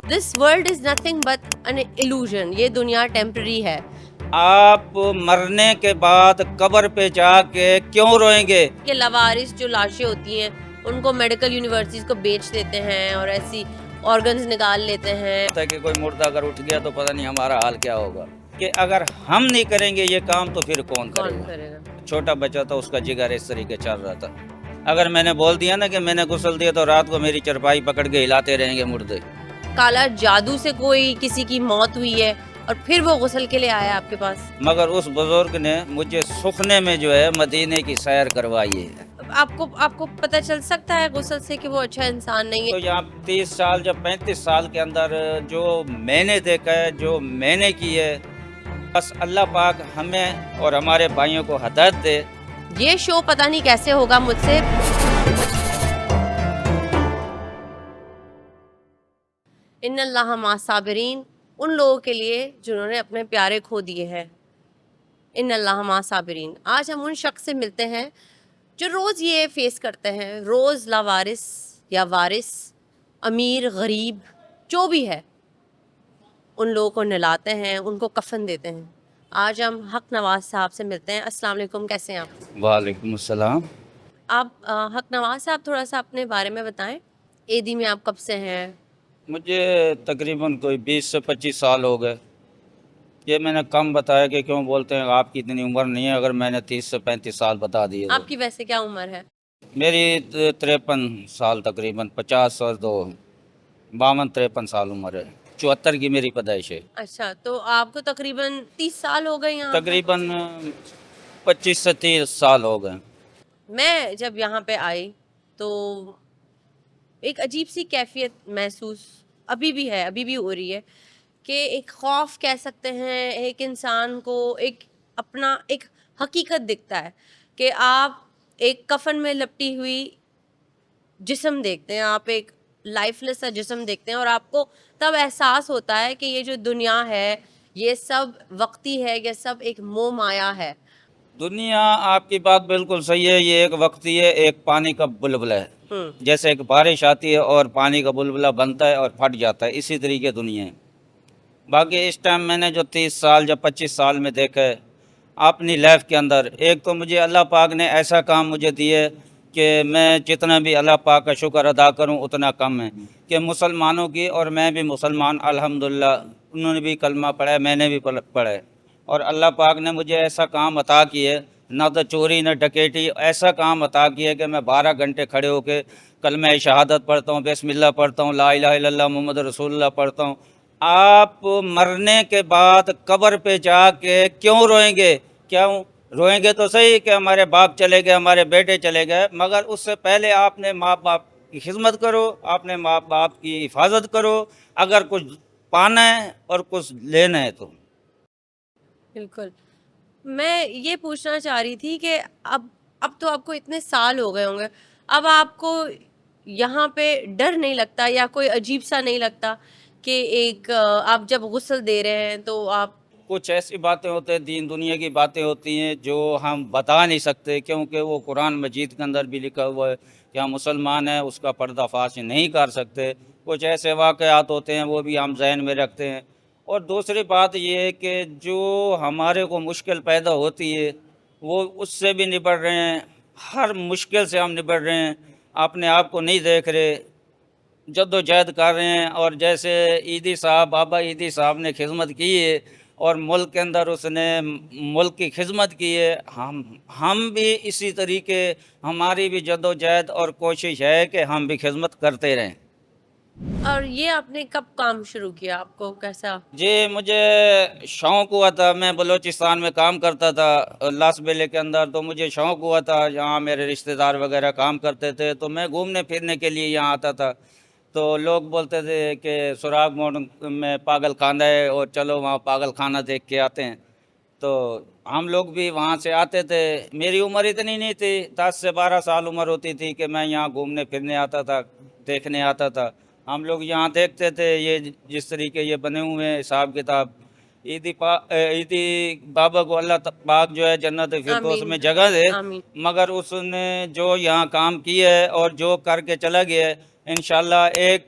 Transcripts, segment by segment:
This world is nothing but an illusion. یہ دنیا temporary ہے. آپ مرنے کے بعد قبر پہ جا کے کیوں روئیں گے؟ کہ لوارث جو لاشیں ہوتی ہیں ان کو میڈیکل یونیورسٹیز کو بیچ دیتے ہیں اور ایسی آرگنز نکال لیتے ہیں. کہ کوئی مردہ اگر اٹھ گیا تو پتہ نہیں ہمارا حال کیا ہوگا. کہ اگر ہم نہیں کریں گے یہ کام تو پھر کون کرے گا؟ چھوٹا بچہ تھا، اس کا جگر اس طریقے چل رہا تھا. اگر میں نے بول دیا نا کہ میں نے غسل دیا تو رات کو میری چرپائی پکڑ کے ہلاتے رہیں گے مردے. کالا جادو سے کوئی کسی کی موت ہوئی ہے اور پھر وہ غسل کے لیے آیا آپ کے پاس. مگر اس بزرگ نے مجھے سکھنے میں جو ہے مدینے کی سیر کروائی ہے. آپ کو پتہ چل سکتا ہے غسل سے کہ وہ اچھا انسان نہیں تو ہے. یہاں 30 سال یا 35 سال کے اندر جو میں نے دیکھا ہے، جو میں نے کی ہے، بس اللہ پاک ہمیں اور ہمارے بھائیوں کو ہدایت دے. یہ شو پتہ نہیں کیسے ہوگا مجھ سے. ان اللہ مع صابرین، ان لوگوں کے لیے جنہوں نے اپنے پیارے کھو دیے ہیں. ان اللہ مع صابرین. آج ہم ان شخص سے ملتے ہیں جو روز یہ فیس کرتے ہیں، روز لاوارث یا وارث، امیر غریب جو بھی ہے، ان لوگوں کو نہلاتے ہیں، ان کو کفن دیتے ہیں. آج ہم حق نواز صاحب سے ملتے ہیں. السلام علیکم، کیسے ہیں آپ؟ وعلیکم السلام. آپ حق نواز صاحب تھوڑا سا اپنے بارے میں بتائیں. ایدی میں آپ کب سے ہیں؟ مجھے تقریباً کوئی 20 سے 25 سال ہو گئے. یہ میں نے کم بتایا کہ کیوں بولتے ہیں آپ کی اتنی عمر نہیں ہے، اگر میں نے 30 سے 35 سال بتا دیے. آپ کی ویسے کیا عمر ہے؟ میری 53 سال، تقریباً 50 اور 2 52 53 سال عمر ہے. 74 کی میری پیدائش ہے. اچھا، تو آپ کو تقریباً 30 سال ہو گئے یہاں؟ تقریباً 25 سے 30 سال ہو گئے. میں جب یہاں پہ آئی تو ایک عجیب سی کیفیت محسوس ابھی بھی ہے، ابھی بھی ہو رہی ہے، کہ ایک خوف کہہ سکتے ہیں. ایک انسان کو ایک اپنا ایک حقیقت دکھتا ہے کہ آپ ایک کفن میں لپٹی ہوئی جسم دیکھتے ہیں، آپ ایک لائف لیس سا جسم دیکھتے ہیں، اور آپ کو تب احساس ہوتا ہے کہ یہ جو دنیا ہے یہ سب وقتی ہے، یہ سب ایک موہ مایا ہے. دنیا، آپ کی بات بالکل صحیح ہے. یہ ایک وقتی ہے، ایک پانی کا بلبلہ ہے. جیسے ایک بارش آتی ہے اور پانی کا بلبلہ بنتا ہے اور پھٹ جاتا ہے، اسی طریقے دنیا ہے. باقی اس ٹائم میں نے جو 30 سال یا 25 سال میں دیکھا ہے اپنی لائف کے اندر، ایک تو مجھے اللہ پاک نے ایسا کام مجھے دیے کہ میں جتنا بھی اللہ پاک کا شکر ادا کروں اتنا کم ہے. کہ مسلمانوں کی، اور میں بھی مسلمان الحمدللہ، انہوں نے بھی کلمہ پڑھا ہے، میں نے بھی پڑھا ہے، اور اللہ پاک نے مجھے ایسا کام عطا کیے، نہ تو چوری نہ ڈکیٹی، ایسا کام عطا کیا کہ میں 12 گھنٹے کھڑے ہو کے کلمہ شہادت پڑھتا ہوں، بسم اللہ پڑھتا ہوں، لا الہ الا اللہ محمد رسول اللہ پڑھتا ہوں. آپ مرنے کے بعد قبر پہ جا کے کیوں روئیں گے؟ کیوں روئیں گے تو صحیح کہ ہمارے باپ چلے گئے، ہمارے بیٹے چلے گئے، مگر اس سے پہلے آپ نے ماں باپ کی خدمت کرو، آپ نے ماں باپ کی حفاظت کرو، اگر کچھ پانا ہے اور کچھ لینا ہے تو. بالکل. میں یہ پوچھنا چاہ رہی تھی کہ اب تو آپ کو اتنے سال ہو گئے ہوں گے، اب آپ کو یہاں پہ ڈر نہیں لگتا یا کوئی عجیب سا نہیں لگتا کہ ایک آپ جب غسل دے رہے ہیں تو آپ کچھ ایسی باتیں ہوتی ہیں، دین دنیا کی باتیں ہوتی ہیں جو ہم بتا نہیں سکتے، کیونکہ وہ قرآن مجید کے اندر بھی لکھا ہوا ہے کہ ہم مسلمان ہیں، اس کا پردہ فاش نہیں کر سکتے. کچھ ایسے واقعات ہوتے ہیں وہ بھی ہم ذہن میں رکھتے ہیں. اور دوسری بات یہ ہے کہ جو ہمارے کو مشکل پیدا ہوتی ہے وہ اس سے بھی نبٹ رہے ہیں، ہر مشکل سے ہم نبٹ رہے ہیں، اپنے آپ کو نہیں دیکھ رہے، جد و جہد کر رہے ہیں. اور جیسے عیدی صاحب، بابا عیدی صاحب نے خدمت کی ہے اور ملک کے اندر اس نے ملک کی خدمت کی ہے، ہم بھی اسی طریقے، ہماری بھی جد و جہد اور کوشش ہے کہ ہم بھی خدمت کرتے رہیں. اور یہ آپ نے کب کام شروع کیا؟ آپ کو کیسا؟ جی مجھے شوق ہوا تھا، میں بلوچستان میں کام کرتا تھا لاس بیلے کے اندر، تو مجھے شوق ہوا تھا، جہاں میرے رشتہ دار وغیرہ کام کرتے تھے تو میں گھومنے پھرنے کے لیے یہاں آتا تھا. تو لوگ بولتے تھے کہ سراغ موڑ میں پاگل خانہ ہے اور چلو وہاں پاگل خانہ دیکھ کے آتے ہیں. تو ہم لوگ بھی وہاں سے آتے تھے. میری عمر اتنی نہیں تھی، 10 سے 12 سال عمر ہوتی تھی کہ میں یہاں گھومنے پھرنے آتا تھا، دیکھنے آتا تھا. ہم لوگ یہاں دیکھتے تھے یہ جس طریقے یہ بنے ہوئے ہیں حساب کتاب. عیدی بابا کو اللہ پاک جو ہے جنت فردوس میں جگہ دے، آمین. مگر اس نے جو یہاں کام کیا ہے اور جو کر کے چلا گیا ہے، انشاءاللہ ایک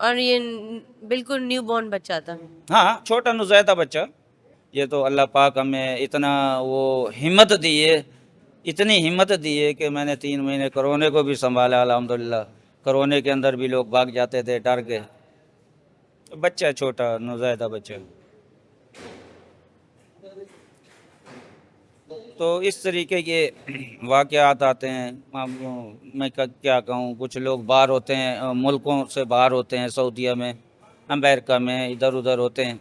اور یہ بالکل نیو بورن بچہ تھا. ہاں چھوٹا نوزائیدہ بچہ. یہ تو اللہ پاک ہمیں اتنا وہ ہمت دی ہے، اتنی ہمت دی ہے کہ میں نے 3 مہینے کرونے کو بھی سنبھالا الحمدللہ. کرونے کے اندر بھی لوگ بھاگ جاتے تھے ڈر کے. بچہ چھوٹا نوزائیدہ بچہ. تو اس طریقے کے واقعات آتے ہیں. میں کیا کہوں، کچھ لوگ باہر ہوتے ہیں، ملکوں سے باہر ہوتے ہیں، سعودیہ میں، امریکہ میں، ادھر ادھر ہوتے ہیں،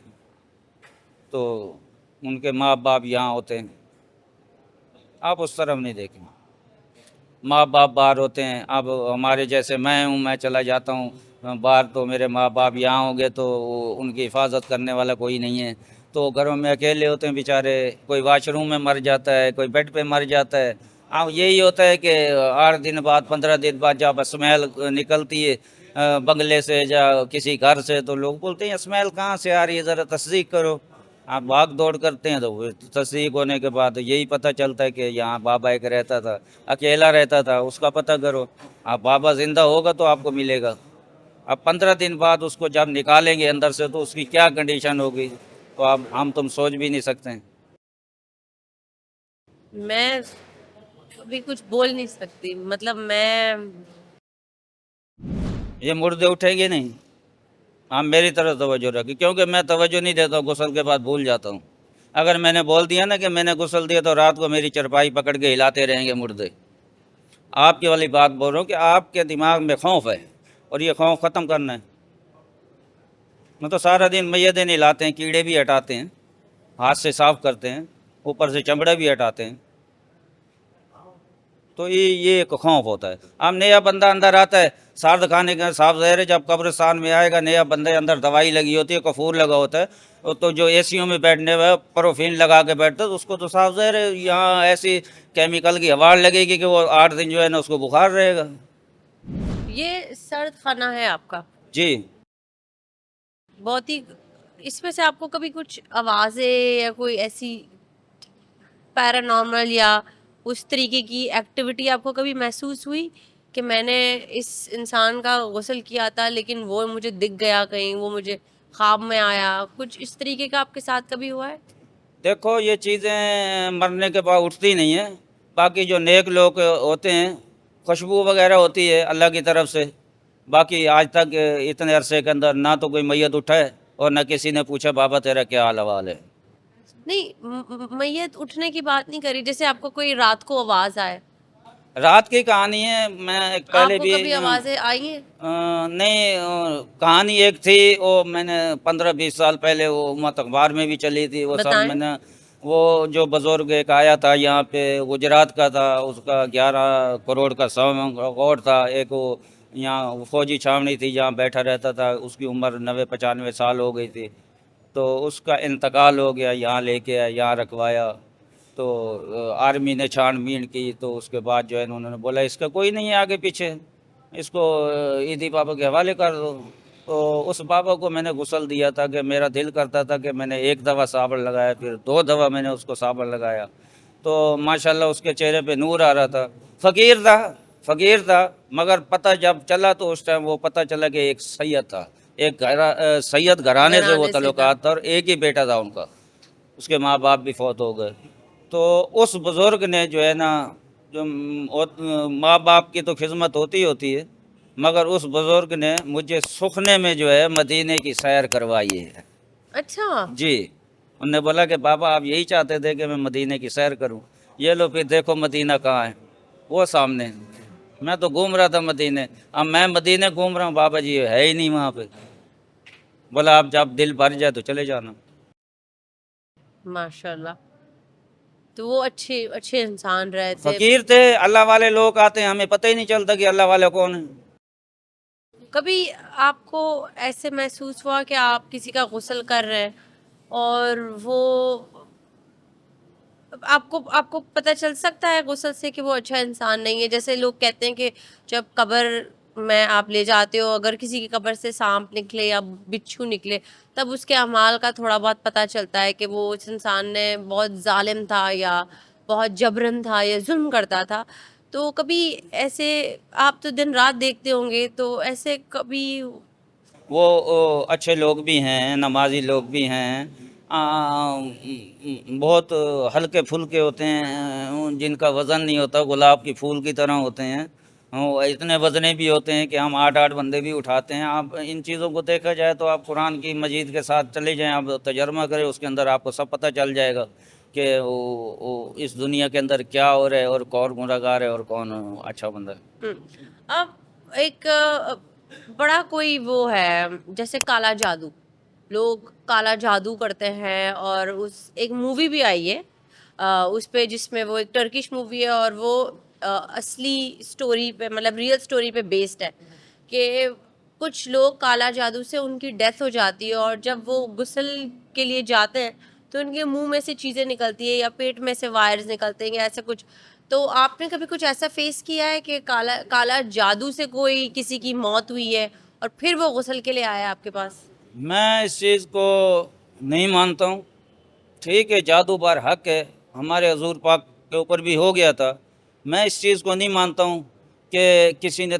تو ان کے ماں باپ یہاں ہوتے ہیں. آپ اس طرف نہیں دیکھیں، ماں باپ باہر ہوتے ہیں. اب ہمارے جیسے میں ہوں، میں چلا جاتا ہوں باہر، تو میرے ماں باپ یہاں ہوں گے تو ان کی حفاظت کرنے والا کوئی نہیں ہے، تو گھروں میں اکیلے ہوتے ہیں بیچارے. کوئی واش روم میں مر جاتا ہے، کوئی بیڈ پہ مر جاتا ہے. اب یہی ہوتا ہے کہ 8 دن بعد 15 دن بعد جب اسمیل نکلتی ہے بنگلے سے یا کسی گھر سے، تو لوگ بولتے ہیں اسمیل کہاں سے آ رہی ہے، ذرا تصدیق کرو. آپ بھاگ دوڑ کرتے ہیں تو وہ تصدیق ہونے کے بعد یہی پتہ چلتا ہے کہ یہاں بابا ایک رہتا تھا، اکیلا رہتا تھا، اس کا پتہ کرو. آپ بابا زندہ ہوگا تو آپ کو ملے گا. اب 15 دن بعد اس کو جب نکالیں گے اندر سے تو اس کی کیا کنڈیشن ہوگی، تو اب ہم تم سوچ بھی نہیں سکتے ہیں. میں ابھی کچھ بول نہیں سکتی، مطلب میں یہ مردے اٹھیں گے نہیں. ہاں میری طرف توجہ رکھی، کیونکہ میں توجہ نہیں دیتا ہوں، غسل کے بعد بھول جاتا ہوں. اگر میں نے بول دیا نا کہ میں نے غسل دیا تو رات کو میری چرپائی پکڑ کے ہلاتے رہیں گے مردے. آپ کی والی بات بول رہا ہوں کہ آپ کے دماغ میں خوف ہے اور یہ خوف ختم کرنا ہے. میں تو سارا دن میدیں ہلاتے ہیں، کیڑے بھی ہٹاتے ہیں، ہاتھ سے صاف کرتے ہیں، اوپر سے چمڑے بھی ہٹاتے ہیں. تو یہ ایک خوف ہوتا ہے. اب نیا بندہ اندر آتا ہے، سارد کھانے کا صاف ظاہر ہے، جب قبرستان میں آئے گا نیا بندے اندر دوائی لگی ہوتی ہے، کفور لگا ہوتا ہے، تو جو اے سیوں میں بیٹھنے میں پروفین لگا کے بیٹھتا ہے، تو اس کو تو صاف ظاہر ہے یہاں ایسی کیمیکل کی ہوا لگے گی کہ وہ 8 دن جو ہے نا اس کو بخار رہے گا. یہ سرد خانہ ہے آپ کا، جی. بہت ہی. اس میں سے آپ کو کبھی کچھ آوازیں یا کوئی ایسی پیرانارمل یا اس طریقے کی ایکٹیویٹی آپ کو کبھی محسوس ہوئی کہ میں نے اس انسان کا غسل کیا تھا لیکن وہ مجھے دکھ گیا کہیں، وہ مجھے خواب میں آیا، کچھ اس طریقے کا آپ کے ساتھ کبھی ہوا ہے؟ دیکھو یہ چیزیں مرنے کے بعد اٹھتی نہیں ہیں. باقی جو نیک لوگ ہوتے ہیں، خوشبو وغیرہ ہوتی ہے اللہ کی طرف سے. باقی آج تک اتنے عرصے کے اندر نہ تو کوئی میت اٹھا ہے اور نہ کسی نے پوچھا بابا تیرا کیا حال حوال ہے. نہیں، میت اٹھنے کی بات نہیں کری، جیسے آپ کو کوئی رات کو آواز آئے. رات کی کہانی ہے. میں آپ پہلے کو بھی کبھی آوازیں آئی ہیں؟ نہیں، کہانی ایک تھی، وہ میں نے 15-20 سال پہلے وہ امت اخبار میں بھی چلی تھی. وہ سب بتائیں. میں نے، وہ جو بزرگ ایک آیا تھا یہاں پہ، گجرات کا تھا، اس کا 11 کروڑ کا ریکارڈ تھا. ایک وہ یہاں فوجی چھاونی تھی جہاں بیٹھا رہتا تھا، اس کی عمر 90-95 سال ہو گئی تھی. تو اس کا انتقال ہو گیا، یہاں لے کے آیا، یہاں رکھوایا. تو آرمی نے چھان بین کی، تو اس کے بعد جو ہے انہوں نے بولا اس کا کوئی نہیں ہے آگے پیچھے، اس کو عیدی بابا کے حوالے کر دو. تو اس بابا کو میں نے غسل دیا تھا کہ میرا دل کرتا تھا کہ میں نے 1 دفعہ صابن لگایا، پھر 2 دفعہ میں نے اس کو صابن لگایا. تو ماشاءاللہ اس کے چہرے پہ نور آ رہا تھا. فقیر تھا مگر پتہ جب چلا تو اس ٹائم وہ پتہ چلا کہ ایک سید تھا، ایک سید گھرانے سے وہ گھرانے سے تھا. تعلقات تھا، اور ایک ہی بیٹا تھا ان کا. اس کے ماں باپ بھی فوت ہو گئے. تو اس بزرگ نے جو ہے نا، جو ماں باپ کی تو خدمت ہوتی ہے، مگر اس بزرگ نے مجھے سکھنے میں جو ہے مدینے کی سیر کروائی ہے. اچھا. جی. انہوں نے بولا کہ بابا آپ یہی چاہتے تھے کہ میں مدینے کی سیر کروں، یہ لو پھر دیکھو مدینہ کہاں ہے، وہ سامنے. میں تو گھوم رہا تھا مدینے، اب میں مدینے گھوم رہا ہوں، بابا جی ہے ہی نہیں وہاں پہ. بولا آپ جب دل بھر جائے تو چلے جانا. ماشاءاللہ. تو وہ اچھے انسان رہے تھے. فقیر تھے. اللہ والے لوگ آتے ہیں، ہمیں پتہ ہی نہیں چلتا کہ اللہ والے کون ہیں. کبھی آپ کو ایسے محسوس ہوا کہ آپ کسی کا غسل کر رہے ہیں اور وہ آپ کو پتہ چل سکتا ہے غسل سے کہ وہ اچھا انسان نہیں ہے؟ جیسے لوگ کہتے ہیں کہ جب قبر میں آپ لے جاتے ہو، اگر کسی کی قبر سے سانپ نکلے یا بچھو نکلے، تب اس کے اعمال کا تھوڑا بہت پتہ چلتا ہے کہ وہ اس انسان نے بہت ظالم تھا یا بہت جبرن تھا یا ظلم کرتا تھا. تو کبھی ایسے، آپ تو دن رات دیکھتے ہوں گے، تو ایسے کبھی وہ اچھے لوگ بھی ہیں، نمازی لوگ بھی ہیں، بہت ہلکے پھلکے ہوتے ہیں، جن کا وزن نہیں ہوتا، گلاب کی پھول کی طرح ہوتے ہیں، وہ اتنے وزنے بھی ہوتے ہیں کہ ہم 8 بندے بھی اٹھاتے ہیں۔ آپ ان چیزوں کو دیکھا جائے تو آپ قرآن کی مجید کے ساتھ چلے جائیں، آپ تجربہ کریں، اس کے اندر آپ کو سب پتہ چل جائے گا کہ اس دنیا کے اندر کیا ہو رہا ہے اور کون گنہگار ہے اور کون اچھا بندہ ہے۔ اب ایک بڑا کوئی وہ ہے جیسے کالا جادو، لوگ کالا جادو کرتے ہیں، اور ایک مووی بھی آئی ہے اس پہ، جس میں وہ ایک ٹرکش مووی ہے، اور وہ اصلی سٹوری پہ، مطلب ریئل سٹوری پہ بیسڈ ہے، کہ کچھ لوگ کالا جادو سے ان کی ڈیتھ ہو جاتی ہے، اور جب وہ غسل کے لیے جاتے ہیں تو ان کے منہ میں سے چیزیں نکلتی ہیں یا پیٹ میں سے وائرز نکلتے ہیں یا ایسا کچھ۔ تو آپ نے کبھی کچھ ایسا فیس کیا ہے کہ کالا جادو سے کوئی کسی کی موت ہوئی ہے اور پھر وہ غسل کے لیے آیا آپ کے پاس؟ میں اس چیز کو نہیں مانتا ہوں۔ ٹھیک ہے، جادو بار حق ہے، ہمارے حضور پاک کے اوپر بھی ہو گیا تھا۔ میں اس چیز کو نہیں مانتا ہوں کہ کسی نے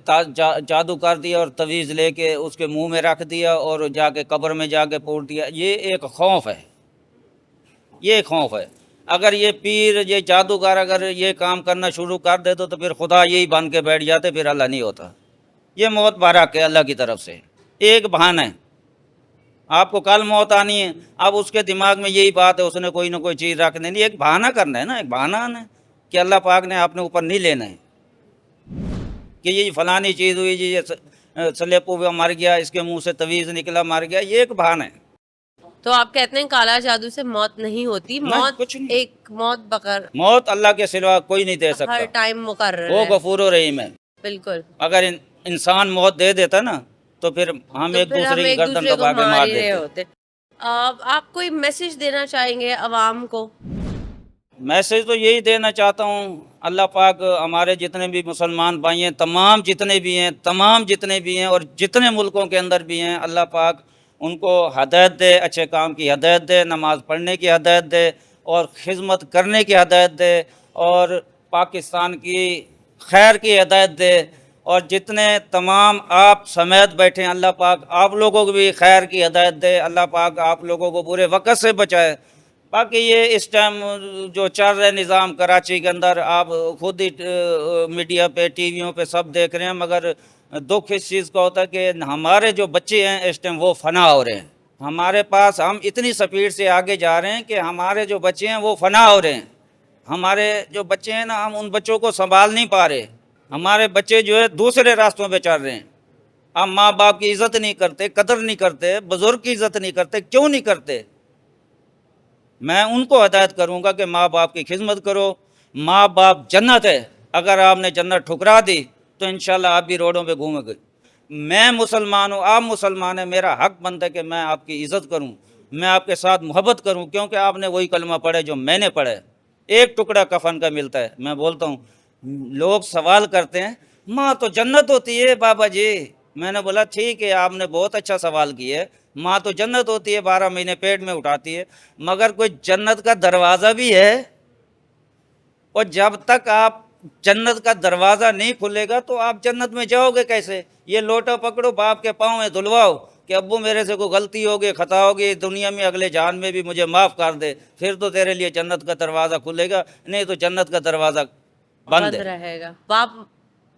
جادو کر دیا اور تویز لے کے اس کے منہ میں رکھ دیا اور جا کے قبر میں جا کے پھوڑ دیا۔ یہ ایک خوف ہے، یہ ایک خوف ہے۔ اگر یہ پیر، یہ جادوگر اگر یہ کام کرنا شروع کر دے تو پھر خدا یہی بن کے بیٹھ جاتے، پھر اللہ نہیں ہوتا۔ یہ موت بارک ہے اللہ کی طرف سے، ایک بہانہ ہے۔ آپ کو کل موت آنی ہے، اب اس کے دماغ میں یہی بات ہے، اس نے کوئی نہ کوئی چیز رکھ دینی، ایک بہانہ کرنا ہے نا، ایک بہانہ ہے کہ اللہ پاک نے آپ نے اوپر نہیں لینا ہے کہ یہ فلانی چیز ہوئی، یہ سلیپو ہوا مر گیا، اس کے منہ سے تویز نکلا مر گیا، یہ ایک بہانہ ہے۔ تو آپ کہتے ہیں کالا جادو سے موت نہیں ہوتی، موت کچھ نہیں، ایک موت بغیر، موت اللہ کے سوا کوئی نہیں دے ہر سکتا، ٹائم مقرر وہ ہے۔ غفور و رحیم ہے۔ بالکل، اگر انسان موت دے دیتا نا تو پھر ہم تو ایک پھر ہم دوسرے کی ایک گردن دوسرے کو دبا کے مار مار ہی رہے دیتے۔ ہوتے۔ آپ کوئی میسج دینا چاہیں گے عوام کو؟ میسج تو یہی دینا چاہتا ہوں، اللہ پاک ہمارے جتنے بھی مسلمان بھائی ہیں، تمام جتنے بھی ہیں اور جتنے ملکوں کے اندر بھی ہیں، اللہ پاک ان کو ہدایت دے، اچھے کام کی ہدایت دے، نماز پڑھنے کی ہدایت دے اور خدمت کرنے کی ہدایت دے، اور پاکستان کی خیر کی ہدایت دے، اور جتنے تمام آپ سمیت بیٹھے ہیں، اللہ پاک آپ لوگوں کو بھی خیر کی ہدایت دے، اللہ پاک آپ لوگوں کو برے وقت سے بچائے۔ باقی یہ اس ٹائم جو چل رہے نظام کراچی کے اندر، آپ خود ہی میڈیا پہ، ٹی ویوں پہ سب دیکھ رہے ہیں، مگر دکھ اس چیز کا ہوتا ہے کہ ہمارے جو بچے ہیں اس ٹائم وہ فنا ہو رہے ہیں ہمارے پاس۔ ہم اتنی سپیڈ سے آگے جا رہے ہیں کہ ہمارے جو بچے ہیں وہ فنا ہو رہے ہیں۔ ہمارے جو بچے ہیں نا، ہم ان بچوں کو سنبھال نہیں پا رہے، ہمارے بچے جو ہے دوسرے راستوں پہ چل رہے ہیں۔ ہم ماں باپ کی عزت نہیں کرتے، قدر نہیں کرتے، بزرگ کی عزت نہیں کرتے، کیوں نہیں کرتے؟ میں ان کو ہدایت کروں گا کہ ماں باپ کی خدمت کرو، ماں باپ جنت ہے۔ اگر آپ نے جنت ٹھکرا دی تو انشاءاللہ آپ بھی روڈوں پہ گھومیں گے۔ میں مسلمان ہوں، آپ مسلمان ہیں، میرا حق بنتا ہے کہ میں آپ کی عزت کروں، میں آپ کے ساتھ محبت کروں، کیونکہ آپ نے وہی کلمہ پڑھے جو میں نے پڑھے۔ ایک ٹکڑا کفن کا ملتا ہے۔ میں بولتا ہوں، لوگ سوال کرتے ہیں ماں تو جنت ہوتی ہے بابا جی۔ میں نے بولا ٹھیک ہے، آپ نے بہت اچھا سوال کیا ہے، ماں تو جنت ہوتی ہے، 12 مہینے پیٹ میں اٹھاتی ہے، مگر کوئی جنت کا دروازہ بھی ہے، اور جب تک آپ جنت کا دروازہ نہیں کھلے گا تو آپ جنت میں جاؤ گے کیسے؟ یہ لوٹا پکڑو، باپ کے پاؤں میں دھلواؤ کہ ابو میرے سے کوئی غلطی ہوگی، خطا ہوگی، دنیا میں اگلے جان میں بھی مجھے معاف کر دے، پھر تو تیرے لیے جنت کا دروازہ کھلے گا، نہیں تو جنت کا دروازہ بند ہے۔ رہے گا۔ باپ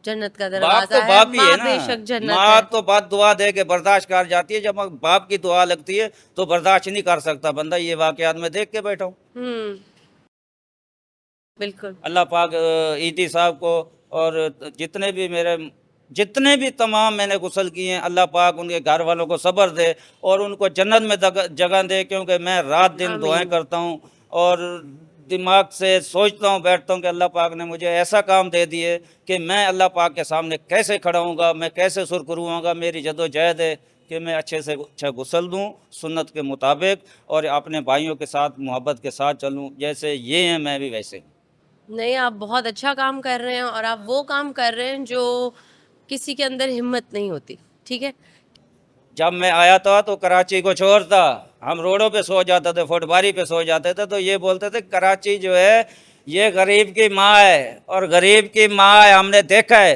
جنت کا باپ دروازہ تو ہے، باپ ہی ماں ہے نا، بے شک جنت ماں ہے۔ تو بد دعا دے کے برداشت کر جاتی ہے، جب باپ کی دعا لگتی ہے تو برداشت نہیں کر سکتا بندہ۔ یہ واقعات میں دیکھ کے بیٹھا ہوں۔ بالکل۔ اللہ پاک ایدی صاحب کو اور جتنے بھی تمام میں نے غسل کیے ہیں، اللہ پاک ان کے گھر والوں کو صبر دے اور ان کو جنت میں جگہ دے، کیونکہ میں رات دن دعائیں کرتا ہوں اور دماغ سے سوچتا ہوں، بیٹھتا ہوں کہ اللہ پاک نے مجھے ایسا کام دے دیے کہ میں اللہ پاک کے سامنے کیسے کھڑا ہوں گا، میں کیسے سرخرو ہوں گا۔ میری جدوجہد ہے کہ میں اچھے سے اچھا غسل دوں سنت کے مطابق، اور اپنے بھائیوں کے ساتھ محبت کے ساتھ چلوں، جیسے یہ ہیں میں بھی ویسے ہوں۔ نہیں، آپ بہت اچھا کام کر رہے ہیں، اور آپ وہ کام کر رہے ہیں جو کسی کے اندر ہمت نہیں ہوتی، ٹھیک ہے؟ جب میں آیا تھا تو کراچی کو چھوڑتا، ہم روڈوں پہ سو جاتے تھے، فٹ باری پہ سو جاتے تھے، تو یہ بولتے تھے کراچی جو ہے یہ غریب کی ماں ہے، اور غریب کی ماں ہے، ہم نے دیکھا ہے